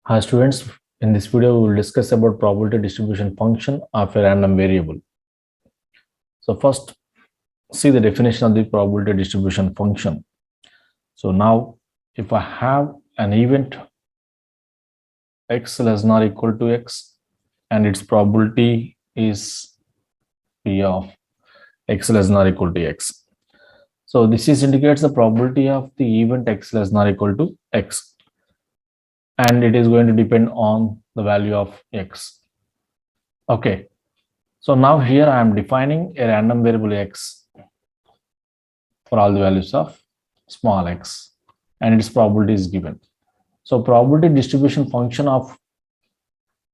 Hi students, in this video we will discuss about probability distribution function of a random variable. So first see the definition of the probability distribution function. So now if I have an event x less than or equal to x and its probability is p of x less than or equal to x. So this indicates the probability of the event x less than or equal to x, and it is going to depend on the value of x. Okay, so now here I am defining a random variable x for all the values of small x, and its probability is given. So probability distribution function of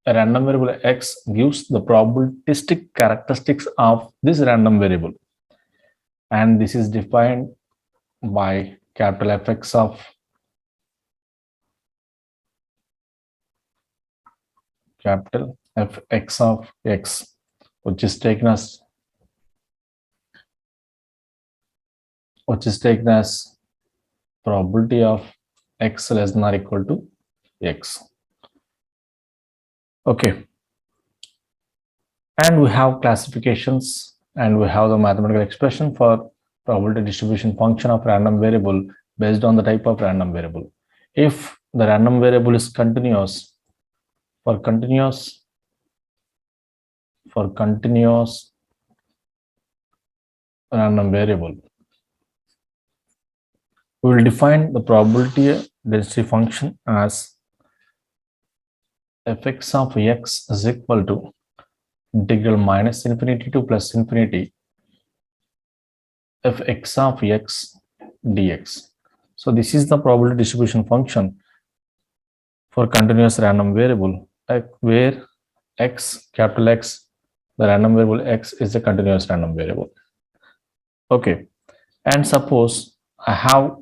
a random variable x gives the probabilistic characteristics of this random variable, and this is defined by capital Fx of capital Fx of x, which is taken as probability of x less than or equal to x. Okay, and we have classifications and we have the mathematical expression for probability distribution function of random variable based on the type of random variable. If the random variable is continuous, for continuous random variable, we will define the probability density function as fx of x is equal to integral minus infinity to plus infinity fx of x dx. So this is the probability distribution function for continuous random variable, where x, capital X, the random variable x is a continuous random variable. Okay, and suppose I have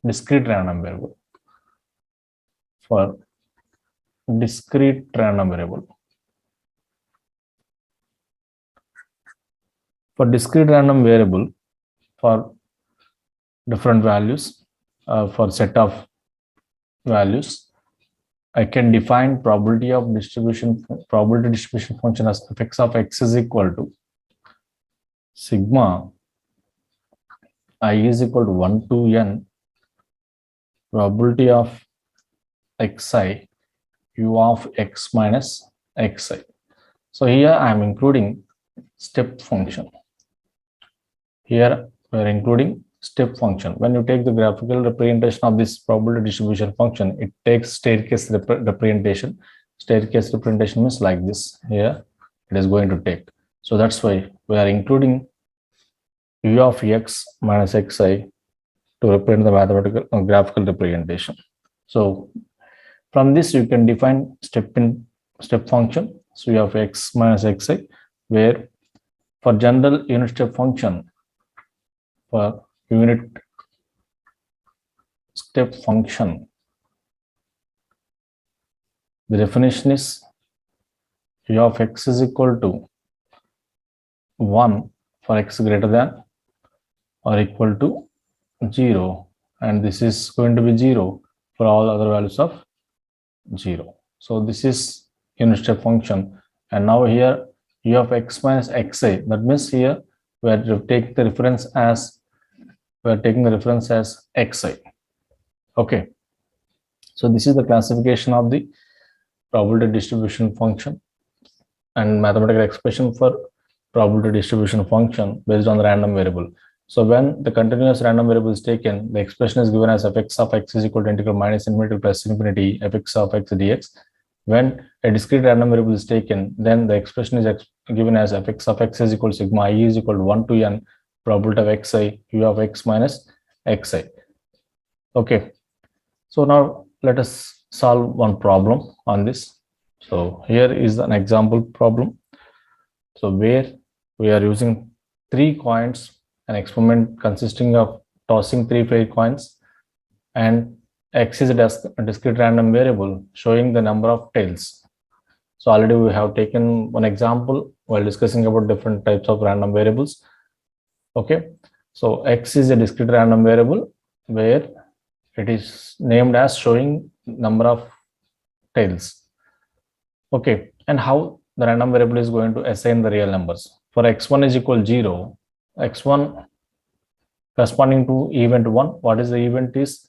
discrete random variable. For discrete random variable, for different values, for set of values, I can define probability distribution function as fx of x is equal to sigma I is equal to 1 to n probability of xi u of x minus xi. So here I am including step function. Here we are including step function. When you take the graphical representation of this probability distribution function, it takes staircase representation. Staircase representation means like this. Here it is going to take. So that's why we are including u of x minus xi to represent the mathematical graphical representation. So from this you can define step function. So u of x minus xi, where for general unit step function, for unit step function, the definition is u of x is equal to 1 for x greater than or equal to 0, and this is going to be 0 for all other values of 0. So this is unit step function. And now here u of x minus xi, that means here we are taking the reference as xi. Okay, so this is the classification of the probability distribution function and mathematical expression for probability distribution function based on the random variable. So when the continuous random variable is taken, the expression is given as fx of x is equal to integral minus infinity plus infinity fx of x dx. When a discrete random variable is taken, then the expression is given as fx of x is equal to sigma I is equal to 1 to n probability of xi u of x minus xi. Okay, so now let us solve one problem on this. So here is an example problem. So where we are using 3 coins, an experiment consisting of tossing 3 fair coins, and x is a discrete random variable showing the number of tails. So already we have taken one example while discussing about different types of random variables. Okay, so x is a discrete random variable where it is named as showing number of tails. Okay, and how the random variable is going to assign the real numbers. For x1 is equal 0, x1 corresponding to event 1, what is the event is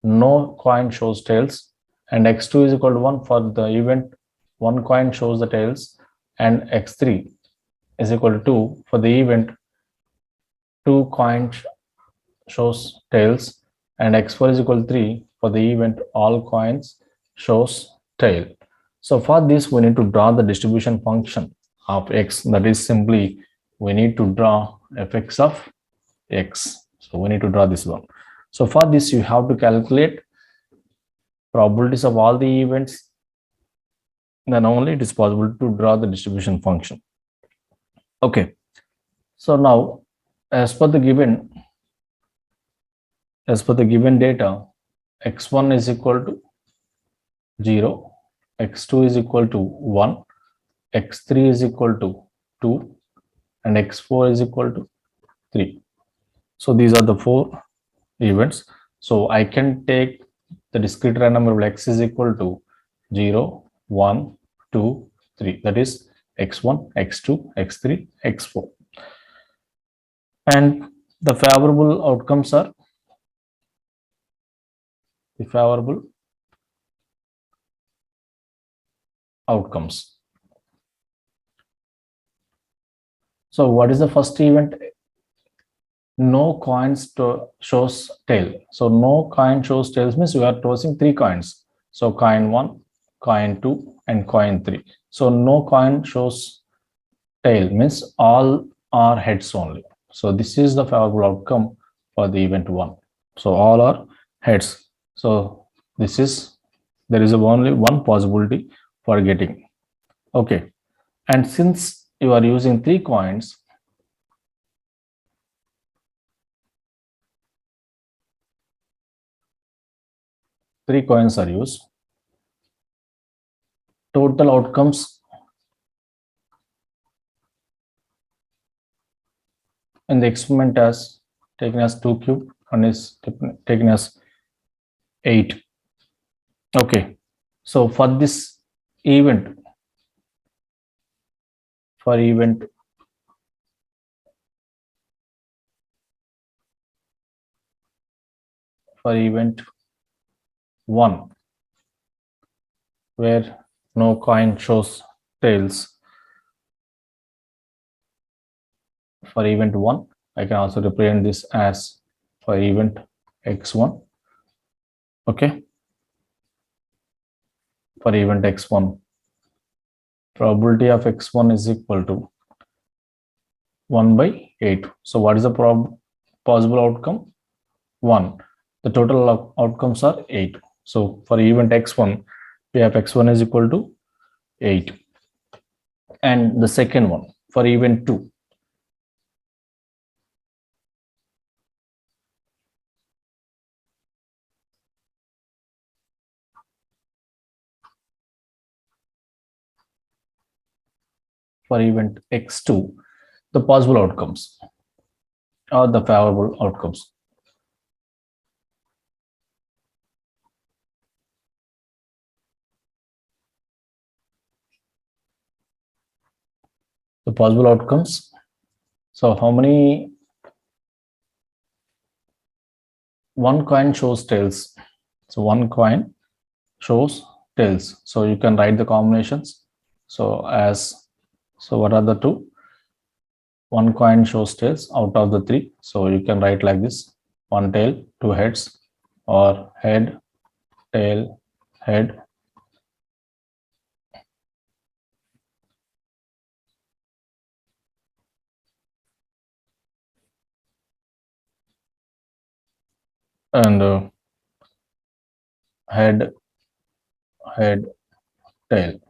no coin shows tails, and x2 is equal to 1 for the event 1 coin shows the tails, and x3 is equal to 2 for the event 2 coins shows tails, and x4 is equal to 3 for the event all coins shows tail. So for this we need to draw the distribution function of x, that is simply we need to draw fx of x. So we need to draw this one. So for this you have to calculate probabilities of all the events, then only it is possible to draw the distribution function. Okay, so now as per the given data, x1 is equal to 0, x2 is equal to 1, x3 is equal to 2, and x4 is equal to 3. So these are the 4 events. So I can take the discrete random variable x is equal to 0, 1, 2, 3. That is x1, x2, x3, x4. And the favorable outcomes are the favorable outcomes. So what is the first event? No coins to shows tail. So no coin shows tails means we are tossing 3 coins. So coin 1, coin 2, and coin 3. So no coin shows tail means all are heads only. So this is the favorable outcome for the event 1. So all are heads. So this is, there is only one possibility for getting. Okay, and since you are using 3 coins, are used, total outcomes in the experiment as taken as 2 cube and is taken as 8. Okay, so for this event, for event 1, where no coin shows tails, for event 1 I can also represent this as for event x1. Okay, for event x1, probability of x1 is equal to 1 by 8. So what is the possible outcome? 1. The total outcomes are 8. So for event x1, we have x1 is equal to 8. And the second one, for event 2, for event x2, the possible outcomes or the favorable outcomes. The possible outcomes. So how many? One coin shows tails. So one coin shows tails. So you can write the combinations. So what are the 2? One coin shows tails out of the 3. So you can write like this: 1 tail, 2 heads, or head, tail, head. And head, tail.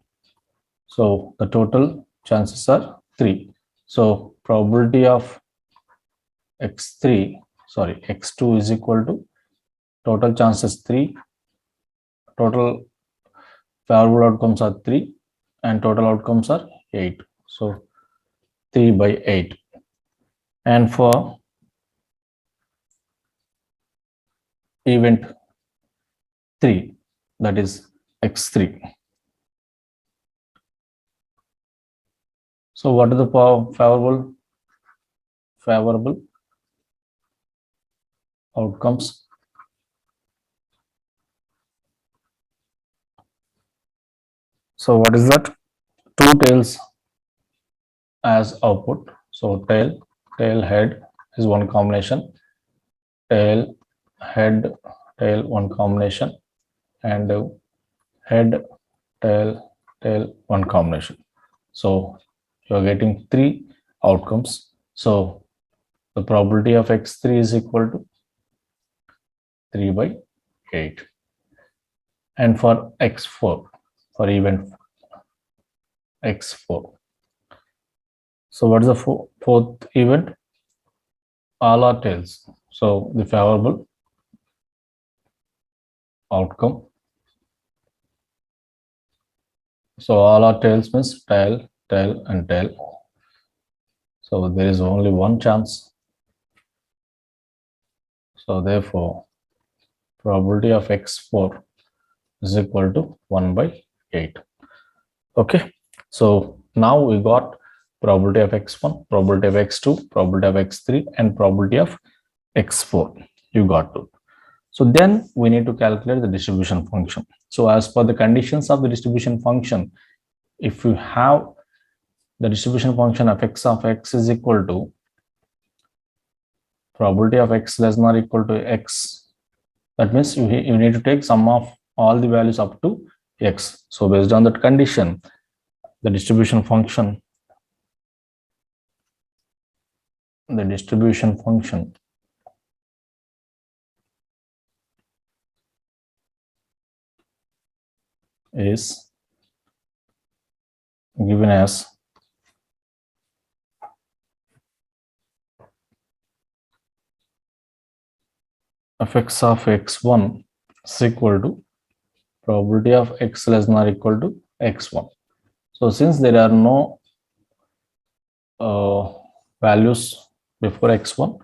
So the total chances are 3. So probability of x2 is equal to total chances 3, total favorable outcomes are 3, and total outcomes are 8. So 3 by 8. And for event 3, that is x3. So what is the favorable outcomes? So what is that? Two tails as output. So tail head is one combination, tail head tail one combination, and head tail one combination. So you are getting three outcomes. So the probability of x3 is equal to 3 by 8. And for x4, for event x4, so what is the fourth event? All are tails. So the favorable outcome, so all are tails means tail and tail. So there is only one chance. So therefore probability of x4 is equal to 1 by 8. Okay, so now we got probability of x1, probability of x2, probability of x3, and probability of x4. You got to. So then we need to calculate the distribution function. So as per the conditions of the distribution function, if you have the distribution function of x is equal to probability of x less than or equal to x, that means you need to take sum of all the values up to x. So based on that condition, the distribution function is given as fx of x1 is equal to probability of x less than or equal to x1. So since there are no values before x1,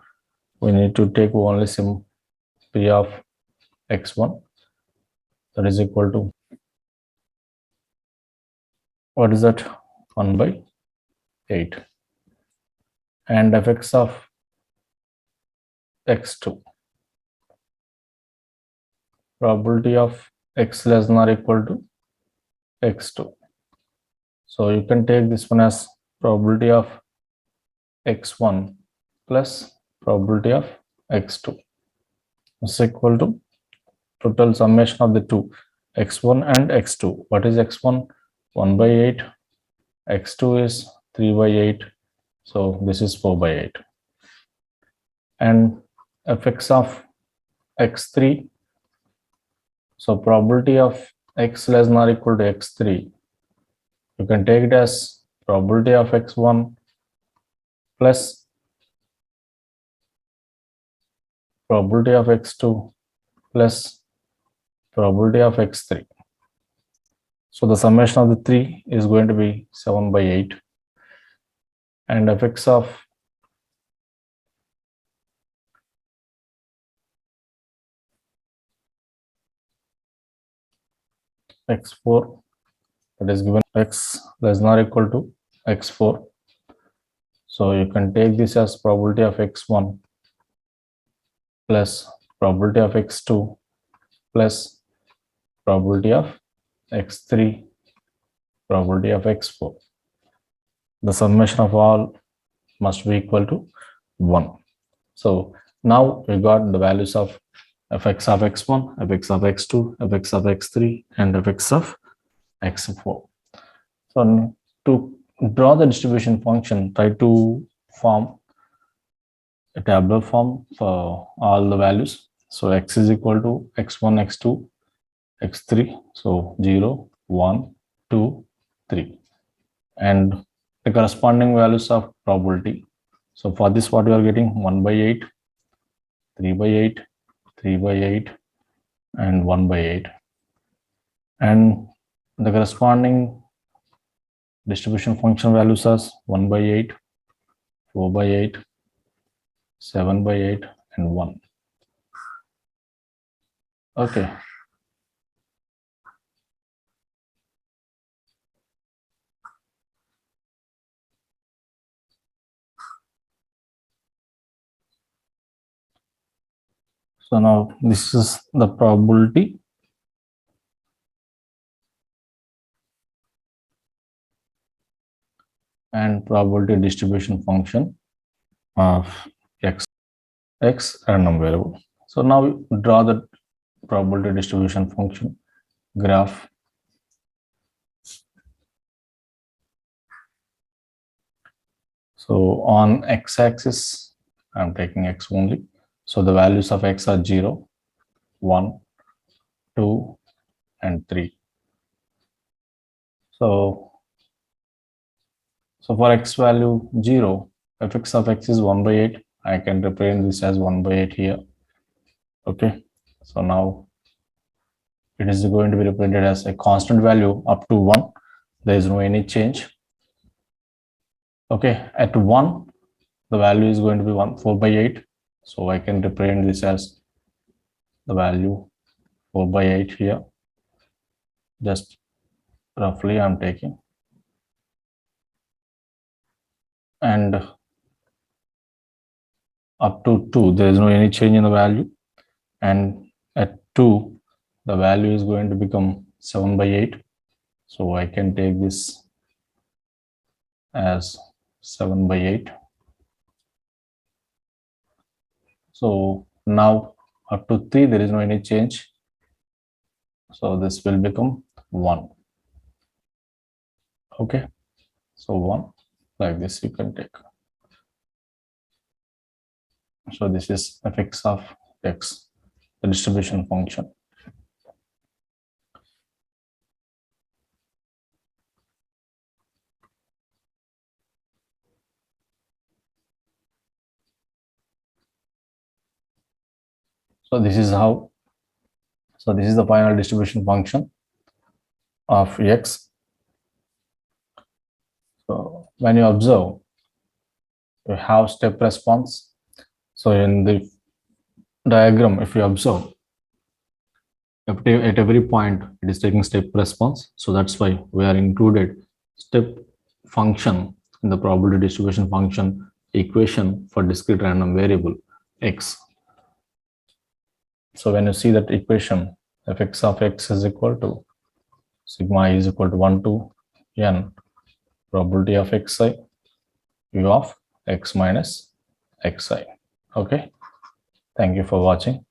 we need to take only sim p of x1, that is equal to, what is that, 1 by 8, and fx of x2, probability of x less than or equal to x2. So you can take this one as probability of x1 plus probability of x2 is equal to total summation of the two, x1 and x2. What is x1? 1 by 8. x2 is 3 by 8. So this is 4 by 8. And fx of x3, so probability of x less than or equal to x3, you can take it as probability of x1 plus probability of x2 plus probability of x3. So the summation of the three is going to be 7 by 8, and fx of x4, that is given x less than or equal to x4. So you can take this as probability of x1 plus probability of x2 plus probability of x3, probability of x4. The summation of all must be equal to 1. So now we got the values of fx of x1, fx of x2, fx of x3, and fx of x4. So to draw the distribution function, try to form a tabular form for all the values. So x is equal to x1, x2, x3. So 0, 1, 2, 3. And the corresponding values of probability. So for this, what we are getting? 1 by 8, 3 by 8, 3 by 8, and 1 by 8. And the corresponding distribution function values are 1 by 8, 4 by 8, 7 by 8, and 1. Okay. So now this is the probability and probability distribution function of x random variable. So now we draw the probability distribution function graph. So on x-axis, I'm taking x only. So the values of x are 0, 1, 2, and 3. So for x value 0, fx of x is 1 by 8. I can represent this as 1 by 8 here. Okay. So now it is going to be represented as a constant value up to 1. There is no any change. Okay. At 1, the value is going to be 4 by 8. So I can represent this as the value 4 by 8 here. Just roughly I'm taking. And up to 2, there is no any change in the value. And at 2, the value is going to become 7 by 8. So I can take this as 7 by 8. So now up to 3, there is no any change. So this will become 1. Okay. So 1, like this you can take. So this is fx of x, the distribution function. So this is how, so this is the final distribution function of x. So when you observe, you have step response. So in the diagram, if you observe, at every point it is taking step response. So that's why we are included step function in the probability distribution function equation for discrete random variable x. So when you see that equation, fx of x is equal to sigma I is equal to 1 to n probability of xi u of x minus xi. Okay. Thank you for watching.